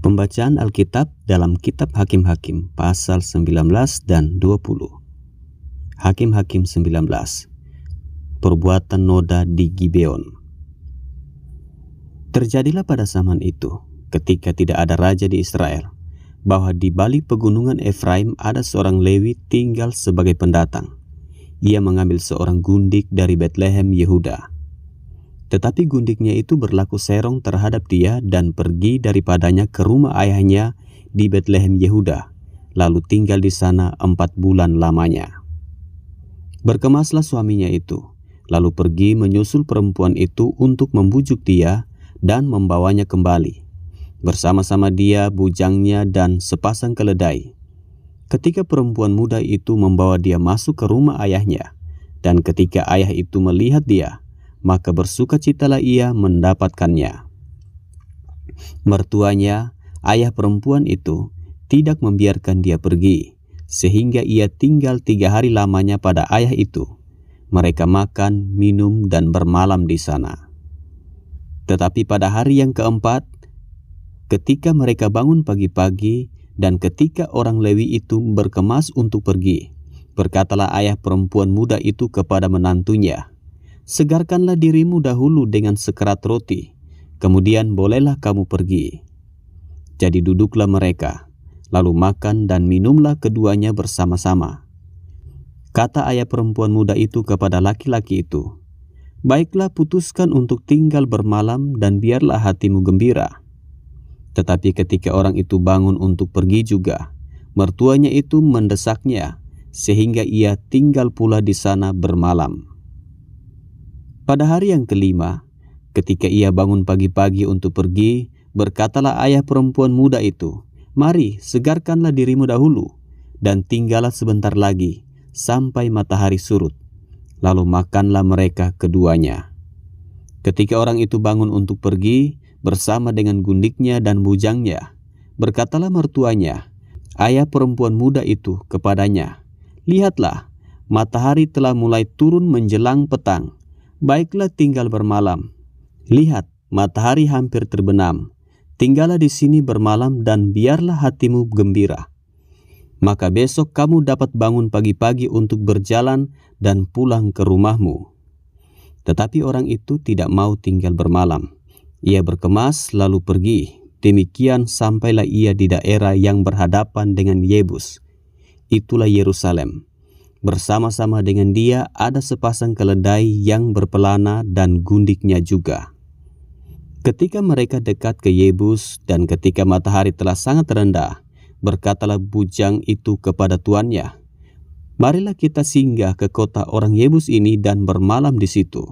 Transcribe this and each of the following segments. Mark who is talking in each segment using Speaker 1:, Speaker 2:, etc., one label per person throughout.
Speaker 1: Pembacaan Alkitab dalam Kitab Hakim-Hakim pasal 19 dan 20. Hakim-Hakim 19. Perbuatan noda di Gibeon. Terjadilah pada zaman itu, ketika tidak ada raja di Israel, bahwa di balik pegunungan Efraim ada seorang Lewi tinggal sebagai pendatang. Ia mengambil seorang gundik dari Betlehem Yehuda. Tetapi gundiknya itu berlaku serong terhadap dia dan pergi daripadanya ke rumah ayahnya di Betlehem Yehuda, lalu tinggal di sana 4 bulan lamanya. Berkemaslah suaminya itu, lalu pergi menyusul perempuan itu untuk membujuk dia dan membawanya kembali. Bersama-sama dia, bujangnya, dan sepasang keledai. Ketika perempuan muda itu membawa dia masuk ke rumah ayahnya, dan ketika ayah itu melihat dia, maka bersukacitalah ia mendapatkannya. Mertuanya, ayah perempuan itu, tidak membiarkan dia pergi, sehingga ia tinggal 3 hari lamanya pada ayah itu. Mereka makan, minum, dan bermalam di sana. Tetapi pada hari yang keempat, ketika mereka bangun pagi-pagi, dan ketika orang Lewi itu berkemas untuk pergi, berkatalah ayah perempuan muda itu kepada menantunya, "Segarkanlah dirimu dahulu dengan sekerat roti, kemudian bolehlah kamu pergi." Jadi duduklah mereka, lalu makan dan minumlah keduanya bersama-sama. Kata ayah perempuan muda itu kepada laki-laki itu, "Baiklah, putuskan untuk tinggal bermalam dan biarlah hatimu gembira." Tetapi ketika orang itu bangun untuk pergi juga, mertuanya itu mendesaknya, sehingga ia tinggal pula di sana bermalam. Pada hari yang kelima, ketika ia bangun pagi-pagi untuk pergi, berkatalah ayah perempuan muda itu, "Mari, segarkanlah dirimu dahulu, dan tinggallah sebentar lagi, sampai matahari surut." Lalu makanlah mereka keduanya. Ketika orang itu bangun untuk pergi, bersama dengan gundiknya dan bujangnya, berkatalah mertuanya, ayah perempuan muda itu kepadanya, "Lihatlah, matahari telah mulai turun menjelang petang. Baiklah tinggal bermalam. Lihat, matahari hampir terbenam. Tinggallah di sini bermalam dan biarlah hatimu gembira. Maka besok kamu dapat bangun pagi-pagi untuk berjalan dan pulang ke rumahmu." Tetapi orang itu tidak mau tinggal bermalam. Ia berkemas lalu pergi. Demikian sampailah ia di daerah yang berhadapan dengan Yebus. Itulah Yerusalem. Bersama-sama dengan dia ada sepasang keledai yang berpelana dan gundiknya juga. Ketika mereka dekat ke Yebus dan ketika matahari telah sangat rendah, berkatalah bujang itu kepada tuannya, "Marilah kita singgah ke kota orang Yebus ini dan bermalam di situ."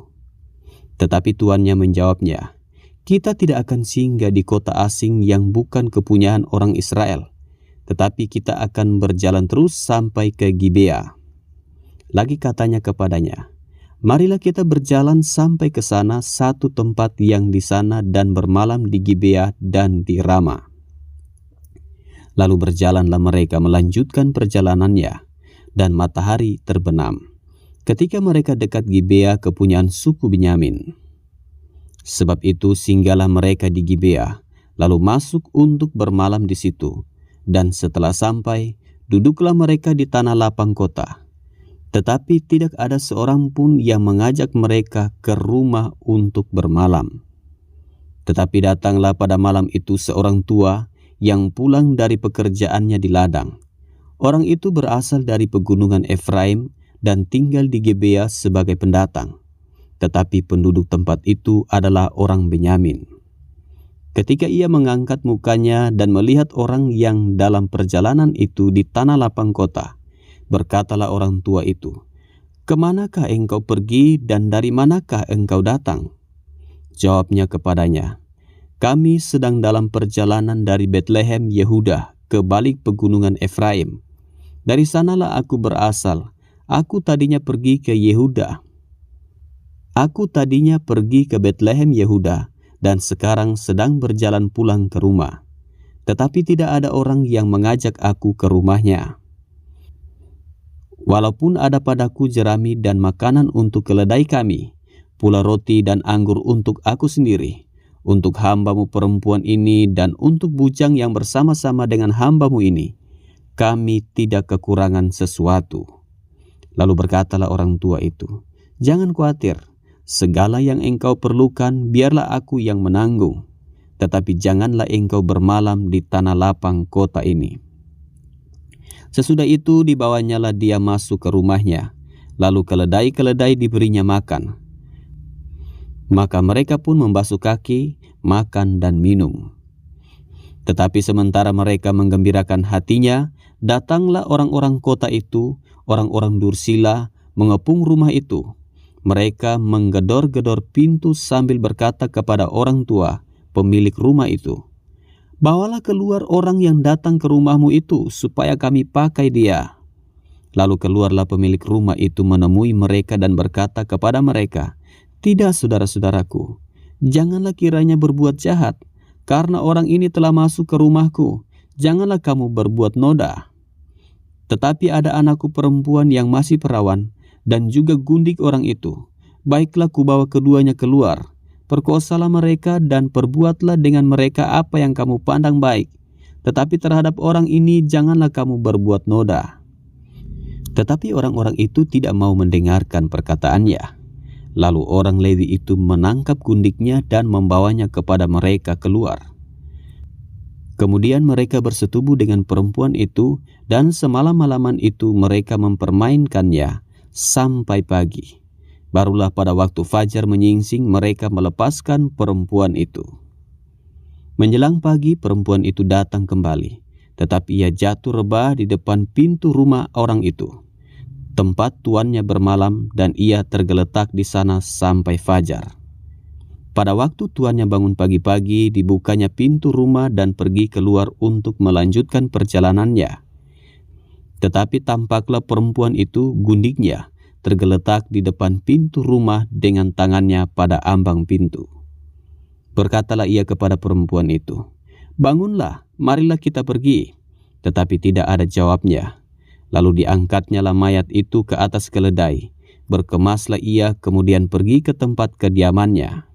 Speaker 1: Tetapi tuannya menjawabnya, "Kita tidak akan singgah di kota asing yang bukan kepunyaan orang Israel, tetapi kita akan berjalan terus sampai ke Gibea." Lagi katanya kepadanya, "Marilah kita berjalan sampai ke sana, satu tempat yang di sana, dan bermalam di Gibea dan di Rama." Lalu berjalanlah mereka melanjutkan perjalanannya, dan matahari terbenam ketika mereka dekat Gibea kepunyaan suku Benyamin. Sebab itu singgahlah mereka di Gibea, lalu masuk untuk bermalam di situ, dan setelah sampai, duduklah mereka di tanah lapang kota. Tetapi tidak ada seorang pun yang mengajak mereka ke rumah untuk bermalam. Tetapi datanglah pada malam itu seorang tua yang pulang dari pekerjaannya di ladang. Orang itu berasal dari pegunungan Efraim dan tinggal di Gibea sebagai pendatang. Tetapi penduduk tempat itu adalah orang Benyamin. Ketika ia mengangkat mukanya dan melihat orang yang dalam perjalanan itu di tanah lapang kota, berkatalah orang tua itu, "Kemanakah engkau pergi dan dari manakah engkau datang?" Jawabnya kepadanya, "Kami sedang dalam perjalanan dari Betlehem Yehuda ke balik pegunungan Efraim. Dari sanalah aku berasal. Aku tadinya pergi ke Betlehem Yehuda dan sekarang sedang berjalan pulang ke rumah. Tetapi tidak ada orang yang mengajak aku ke rumahnya. Walaupun ada padaku jerami dan makanan untuk keledai kami, pula roti dan anggur untuk aku sendiri, untuk hambamu perempuan ini dan untuk bujang yang bersama-sama dengan hambamu ini, kami tidak kekurangan sesuatu." Lalu berkatalah orang tua itu, "Jangan khawatir, segala yang engkau perlukan biarlah aku yang menanggung, tetapi janganlah engkau bermalam di tanah lapang kota ini." Sesudah itu dibawanyalah dia masuk ke rumahnya, lalu keledai-keledai diberinya makan. Maka mereka pun membasuh kaki, makan dan minum. Tetapi sementara mereka menggembirakan hatinya, datanglah orang-orang kota itu, orang-orang Dursila, mengepung rumah itu. Mereka menggedor-gedor pintu sambil berkata kepada orang tua pemilik rumah itu, "Bawalah keluar orang yang datang ke rumahmu itu, supaya kami pakai dia." Lalu keluarlah pemilik rumah itu menemui mereka dan berkata kepada mereka, "Tidak, saudara-saudaraku, janganlah kiranya berbuat jahat, karena orang ini telah masuk ke rumahku. Janganlah kamu berbuat noda. Tetapi ada anakku perempuan yang masih perawan, dan juga gundik orang itu. Baiklah kubawa keduanya keluar. Perkosalah mereka dan perbuatlah dengan mereka apa yang kamu pandang baik. Tetapi terhadap orang ini janganlah kamu berbuat noda." Tetapi orang-orang itu tidak mau mendengarkan perkataannya. Lalu orang Lewi itu menangkap gundiknya dan membawanya kepada mereka keluar. Kemudian mereka bersetubuh dengan perempuan itu, dan semalam-malaman itu mereka mempermainkannya sampai pagi. Barulah pada waktu fajar menyingsing mereka melepaskan perempuan itu. Menjelang pagi perempuan itu datang kembali, tetapi ia jatuh rebah di depan pintu rumah orang itu, tempat tuannya bermalam, dan ia tergeletak di sana sampai fajar. Pada waktu tuannya bangun pagi-pagi, dibukanya pintu rumah dan pergi keluar untuk melanjutkan perjalanannya. Tetapi tampaklah perempuan itu, gundiknya, tergeletak di depan pintu rumah dengan tangannya pada ambang pintu. Berkatalah ia kepada perempuan itu, "Bangunlah, marilah kita pergi." Tetapi tidak ada jawabnya. Lalu diangkatnyalah mayat itu ke atas keledai. Berkemaslah ia, kemudian pergi ke tempat kediamannya.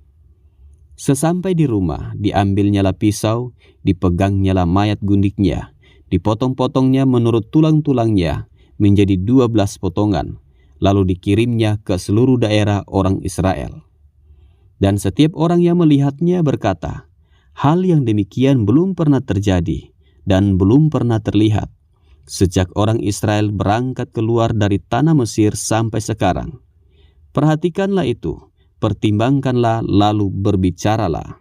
Speaker 1: Sesampai di rumah, diambilnyalah pisau, dipegangnyalah mayat gundiknya, dipotong-potongnya menurut tulang-tulangnya menjadi 12 potongan, lalu dikirimnya ke seluruh daerah orang Israel. Dan setiap orang yang melihatnya berkata, "Hal yang demikian belum pernah terjadi dan belum pernah terlihat sejak orang Israel berangkat keluar dari tanah Mesir sampai sekarang. Perhatikanlah itu, pertimbangkanlah lalu berbicaralah."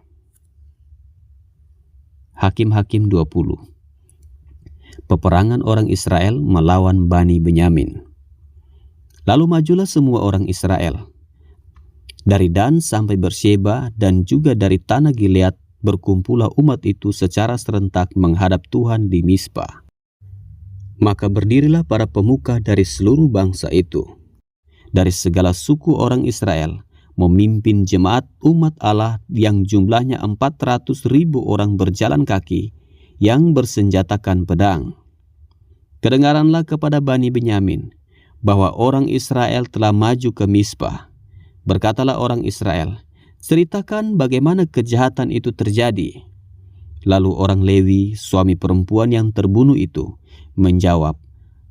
Speaker 1: Hakim-Hakim 20. Peperangan orang Israel melawan Bani Benyamin. Lalu majulah semua orang Israel dari Dan sampai Beersheba dan juga dari tanah Gilead, berkumpullah umat itu secara serentak menghadap Tuhan di Mispa. Maka berdirilah para pemuka dari seluruh bangsa itu, dari segala suku orang Israel, memimpin jemaat umat Allah yang jumlahnya 400.000 orang berjalan kaki yang bersenjatakan pedang. Kedengaranlah kepada Bani Benyamin bahwa orang Israel telah maju ke Mispa. Berkatalah orang Israel, "Ceritakan bagaimana kejahatan itu terjadi." Lalu orang Lewi, suami perempuan yang terbunuh itu, menjawab,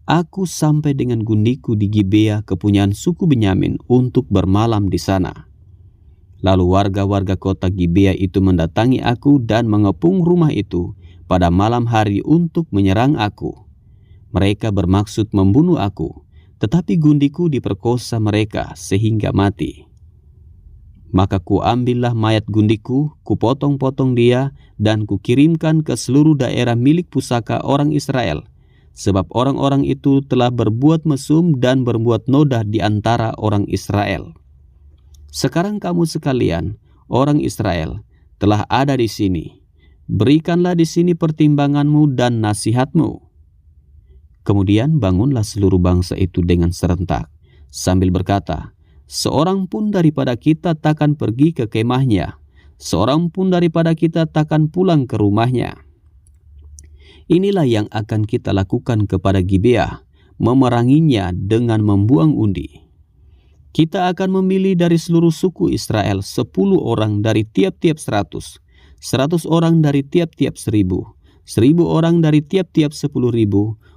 Speaker 1: "Aku sampai dengan gundiku di Gibea kepunyaan suku Benyamin untuk bermalam di sana." Lalu warga-warga kota Gibea itu mendatangi aku dan mengepung rumah itu pada malam hari untuk menyerang aku. Mereka bermaksud membunuh aku, tetapi gundiku diperkosa mereka sehingga mati. Maka kuambillah mayat gundiku, kupotong-potong dia, dan kukirimkan ke seluruh daerah milik pusaka orang Israel, sebab orang-orang itu telah berbuat mesum dan berbuat nodah di antara orang Israel. Sekarang kamu sekalian, orang Israel, telah ada di sini. Berikanlah di sini pertimbanganmu dan nasihatmu. Kemudian bangunlah seluruh bangsa itu dengan serentak, sambil berkata, "Seorang pun daripada kita takkan pergi ke kemahnya, seorang pun daripada kita takkan pulang ke rumahnya. Inilah yang akan kita lakukan kepada Gibea, memeranginya dengan membuang undi. Kita akan memilih dari seluruh suku Israel 10 orang dari tiap-tiap 100, 100 orang dari tiap-tiap 1000, 1000 orang dari tiap-tiap 10.000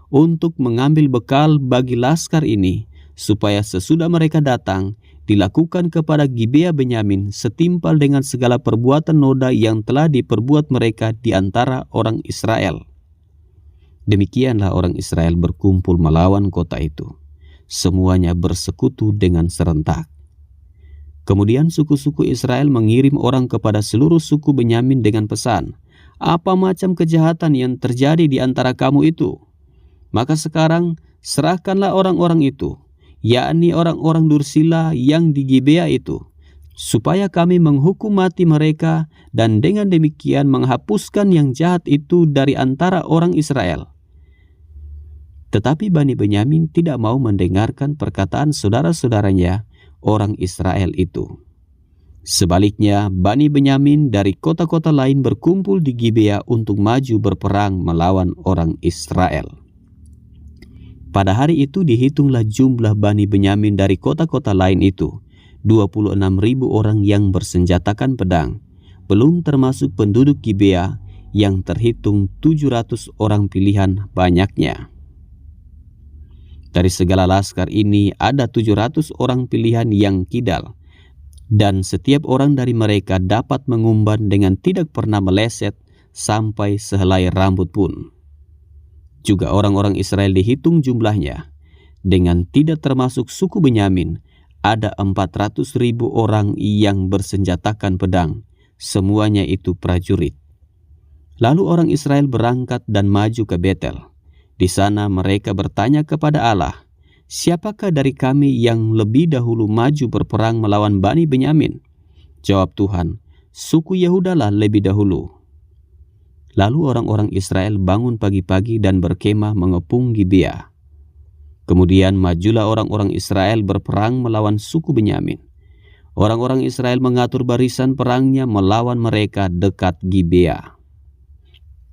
Speaker 1: untuk mengambil bekal bagi laskar ini, supaya sesudah mereka datang, dilakukan kepada Gibea Benyamin setimpal dengan segala perbuatan noda yang telah diperbuat mereka di antara orang Israel. Demikianlah orang Israel berkumpul melawan kota itu. Semuanya bersekutu dengan serentak. Kemudian suku-suku Israel mengirim orang kepada seluruh suku Benyamin dengan pesan, "Apa macam kejahatan yang terjadi di antara kamu itu? Maka sekarang serahkanlah orang-orang itu, yakni orang-orang dursila yang di Gibea itu, supaya kami menghukum mati mereka dan dengan demikian menghapuskan yang jahat itu dari antara orang Israel." Tetapi Bani Benyamin tidak mau mendengarkan perkataan saudara-saudaranya, orang Israel itu. Sebaliknya, Bani Benyamin dari kota-kota lain berkumpul di Gibea untuk maju berperang melawan orang Israel. Pada hari itu dihitunglah jumlah Bani Benyamin dari kota-kota lain itu, 26.000 orang yang bersenjatakan pedang, belum termasuk penduduk Gibea yang terhitung 700 orang pilihan banyaknya. Dari segala laskar ini ada 700 orang pilihan yang kidal, dan setiap orang dari mereka dapat mengumban dengan tidak pernah meleset sampai sehelai rambut pun. Juga orang-orang Israel dihitung jumlahnya, dengan tidak termasuk suku Benyamin, ada 400.000 orang yang bersenjatakan pedang, semuanya itu prajurit. Lalu orang Israel berangkat dan maju ke Betel. Di sana mereka bertanya kepada Allah, "Siapakah dari kami yang lebih dahulu maju berperang melawan Bani Benyamin?" Jawab Tuhan, "Suku Yehudalah lebih dahulu." Lalu orang-orang Israel bangun pagi-pagi dan berkemah mengepung Gibea. Kemudian majulah orang-orang Israel berperang melawan suku Benyamin. Orang-orang Israel mengatur barisan perangnya melawan mereka dekat Gibea.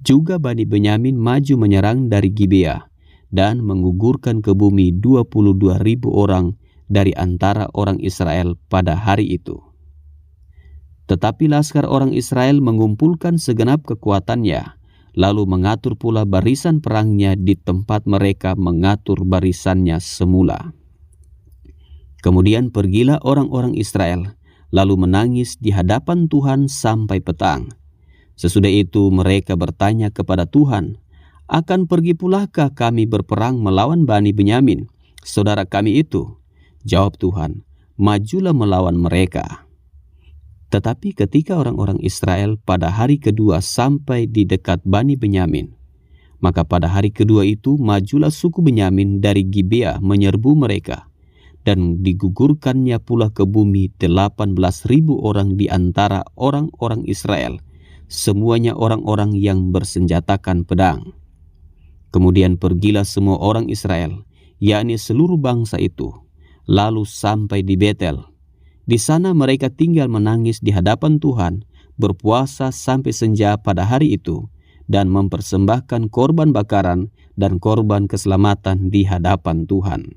Speaker 1: Juga Bani Benyamin maju menyerang dari Gibea dan menggugurkan ke bumi 22.000 orang dari antara orang Israel pada hari itu. Tetapi laskar orang Israel mengumpulkan segenap kekuatannya, lalu mengatur pula barisan perangnya di tempat mereka mengatur barisannya semula. Kemudian pergilah orang-orang Israel, lalu menangis di hadapan Tuhan sampai petang. Sesudah itu mereka bertanya kepada Tuhan, "Akan pergi pulakah kami berperang melawan Bani Benyamin, saudara kami itu?" Jawab Tuhan, "Majulah melawan mereka." Tetapi ketika orang-orang Israel pada hari kedua sampai di dekat Bani Benyamin, maka pada hari kedua itu majulah suku Benyamin dari Gibea menyerbu mereka, dan digugurkannya pula ke bumi 18.000 orang di antara orang-orang Israel, semuanya orang-orang yang bersenjatakan pedang. Kemudian pergilah semua orang Israel, yakni seluruh bangsa itu, lalu sampai di Betel. Di sana mereka tinggal menangis di hadapan Tuhan, berpuasa sampai senja pada hari itu, dan mempersembahkan korban bakaran dan korban keselamatan di hadapan Tuhan.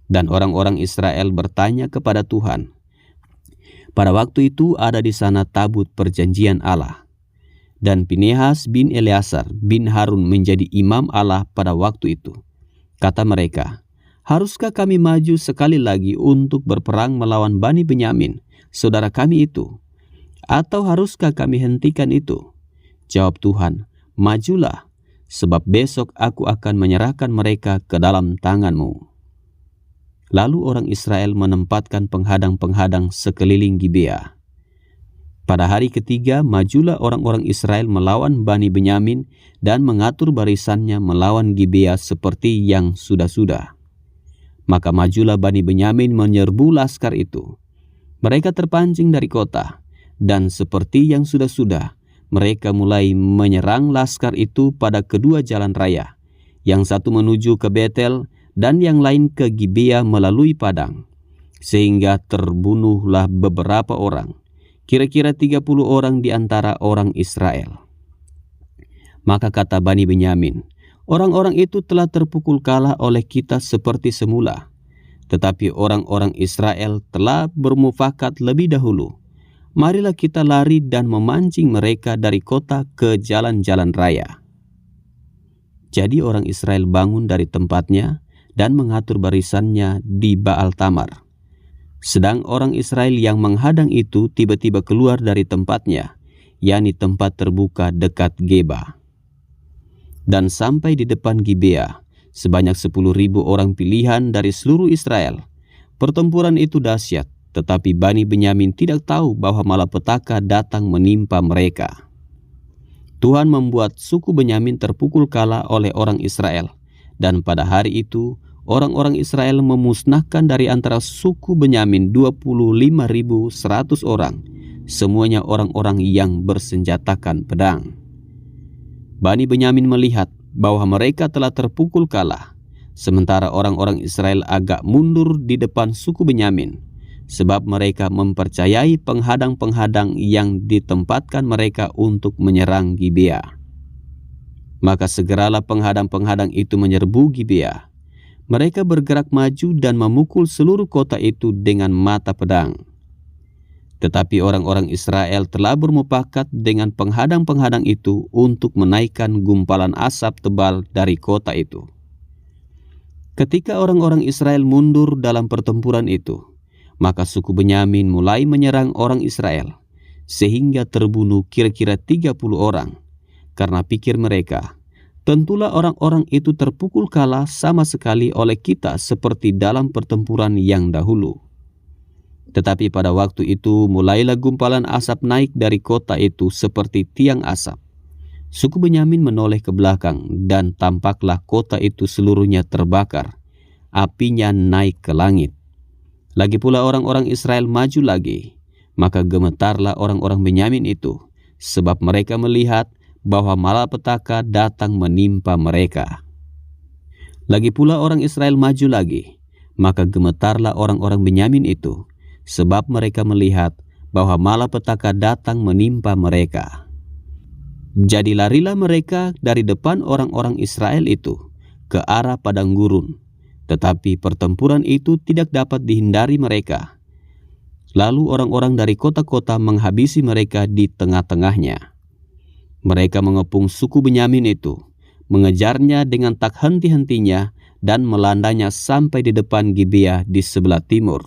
Speaker 1: Dan orang-orang Israel bertanya kepada Tuhan. Pada waktu itu ada di sana tabut perjanjian Allah. Dan Pinehas bin Eleazar bin Harun menjadi imam Allah pada waktu itu. Kata mereka, "Haruskah kami maju sekali lagi untuk berperang melawan Bani Benyamin, saudara kami itu? Atau haruskah kami hentikan itu?" Jawab Tuhan, "Majulah, sebab besok aku akan menyerahkan mereka ke dalam tanganmu." Lalu orang Israel menempatkan penghadang-penghadang sekeliling Gibea. Pada hari ketiga majulah orang-orang Israel melawan Bani Benyamin dan mengatur barisannya melawan Gibea seperti yang sudah-sudah. Maka majulah Bani Benyamin menyerbu laskar itu. Mereka terpancing dari kota, dan seperti yang sudah-sudah, mereka mulai menyerang laskar itu pada kedua jalan raya, yang satu menuju ke Betel dan yang lain ke Gibea melalui padang, sehingga terbunuhlah beberapa orang, kira-kira 30 orang di antara orang Israel. Maka kata Bani Benyamin, "Orang-orang itu telah terpukul kalah oleh kita seperti semula, Tetapi orang-orang Israel telah bermufakat lebih dahulu. Marilah kita lari dan memancing mereka dari kota ke jalan-jalan raya. Jadi orang Israel bangun dari tempatnya dan mengatur barisannya di Baal Tamar. Sedang orang Israel yang menghadang itu tiba-tiba keluar dari tempatnya, yakni tempat terbuka dekat Geba. Dan sampai di depan Gibea, sebanyak 10.000 orang pilihan dari seluruh Israel. Pertempuran itu dahsyat, tetapi Bani Benyamin tidak tahu bahwa malapetaka datang menimpa mereka. Tuhan membuat suku Benyamin terpukul kalah oleh orang Israel, dan pada hari itu orang-orang Israel memusnahkan dari antara suku Benyamin 25.100 orang, semuanya orang-orang yang bersenjatakan pedang. Bani Benyamin melihat bahwa mereka telah terpukul kalah, sementara orang-orang Israel agak mundur di depan suku Benyamin, sebab mereka mempercayai penghadang-penghadang yang ditempatkan mereka untuk menyerang Gibea. Maka segeralah penghadang-penghadang itu menyerbu Gibea. Mereka bergerak maju dan memukul seluruh kota itu dengan mata pedang. Tetapi orang-orang Israel telah bermufakat dengan penghadang-penghadang itu untuk menaikkan gumpalan asap tebal dari kota itu. Ketika orang-orang Israel mundur dalam pertempuran itu, maka suku Benyamin mulai menyerang orang Israel, sehingga terbunuh kira-kira 30 orang. Karena pikir mereka, tentulah orang-orang itu terpukul kalah sama sekali oleh kita seperti dalam pertempuran yang dahulu. Tetapi pada waktu itu mulailah gumpalan asap naik dari kota itu seperti tiang asap. Suku Benyamin menoleh ke belakang dan tampaklah kota itu seluruhnya terbakar. Apinya naik ke langit. Lagi pula orang-orang Israel maju lagi. Maka gemetarlah orang-orang Benyamin itu, sebab mereka melihat bahwa malapetaka datang menimpa mereka. Lagi pula orang Israel maju lagi, maka gemetarlah orang-orang Benyamin itu, sebab mereka melihat bahwa malapetaka datang menimpa mereka. Jadi larilah mereka dari depan orang-orang Israel itu ke arah padang gurun, tetapi pertempuran itu tidak dapat dihindari mereka. Lalu orang-orang dari kota-kota menghabisi mereka di tengah-tengahnya. Mereka mengepung suku Benyamin itu, mengejarnya dengan tak henti-hentinya dan melandanya sampai di depan Gibea di sebelah timur.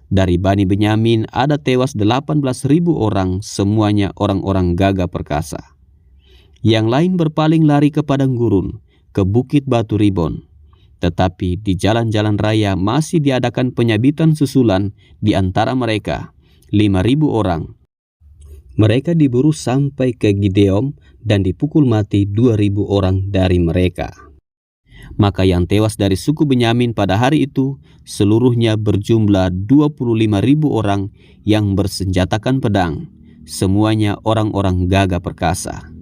Speaker 1: Dari Bani Benyamin ada tewas 18.000 orang, semuanya orang-orang gagah perkasa. Yang lain berpaling lari ke padang gurun, ke bukit Batu Ribon. Tetapi di jalan-jalan raya masih diadakan penyabitan susulan di antara mereka, 5.000 orang. Mereka diburu sampai ke Gideon dan dipukul mati 2.000 orang dari mereka. Maka yang tewas dari suku Benyamin pada hari itu seluruhnya berjumlah 25.000 orang yang bersenjatakan pedang, semuanya orang-orang gagah perkasa.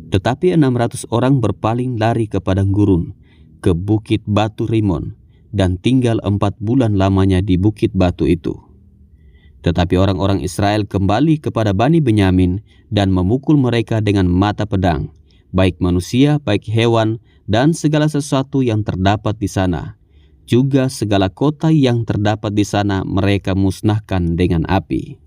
Speaker 1: Tetapi 600 orang berpaling lari ke padang gurun, ke bukit Batu Rimon, dan tinggal 4 bulan lamanya di bukit batu itu. Tetapi orang-orang Israel kembali kepada Bani Benyamin dan memukul mereka dengan mata pedang, baik manusia, baik hewan, dan segala sesuatu yang terdapat di sana. Juga segala kota yang terdapat di sana mereka musnahkan dengan api.